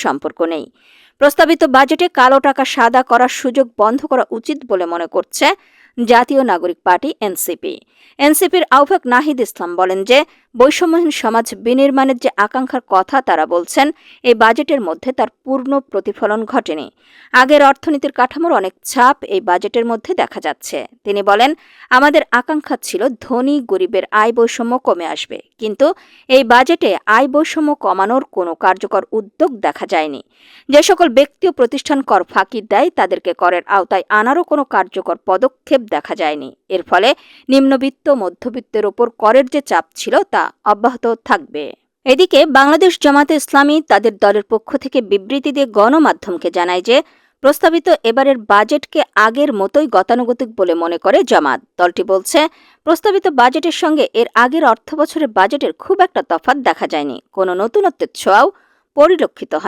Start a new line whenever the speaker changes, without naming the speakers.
সম্পর্ক নেই। প্রস্তাবিত বাজেটে কালো টাকা সাদা করার সুযোগ বন্ধ করা উচিত বলে মনে করছে জাতীয় নাগরিক পার্টি এনসিপি। এনসিপির আহ্বায়ক নাহিদ ইসলাম বলেন যে বৈষম্যহীন সমাজ বিনির্মাণের যে আকাঙ্ক্ষার কথা তারা বলছেন, এই বাজেটের মধ্যে তার পূর্ণ প্রতিফলন ঘটেনি। আগের অর্থনীতির কাঠামোর অনেক ছাপ এই বাজেটের মধ্যে দেখা যাচ্ছে। তিনি বলেন, আমাদের আকাঙ্ক্ষা ছিল ধনী গরিবের আয় বৈষম্য কমে আসবে, কিন্তু এই বাজেটে আয় বৈষম্য কমানোর কোনো কার্যকর উদ্যোগ দেখা যায়নি। যে সকল ব্যক্তি ও প্রতিষ্ঠান কর ফাঁকি দেয় তাদেরকে করের আওতায় আনারও কোনো কার্যকর পদক্ষেপ দেখা যায়নি। এর ফলে নিম্নবিত্ত মধ্যবিত্তের ওপর করের যে চাপ ছিল তা অব্যাহত থাকবে। এদিকে বাংলাদেশ জামায়াতে ইসলামী তাদের দলের পক্ষ থেকে বিবৃতি দিয়ে গণমাধ্যমকে জানায় যে প্রস্তাবিত এবারের বাজেটকে আগের মতোই গতানুগতিক বলে মনে করে জামাত। দলটি বলছে, প্রস্তাবিত বাজেটের সঙ্গে এর আগের অর্থবছরের বাজেটের খুব একটা তফাৎ দেখা যায়নি, কোনো নতুনত্বের ছোঁয়াও পরিলক্ষিত হয়।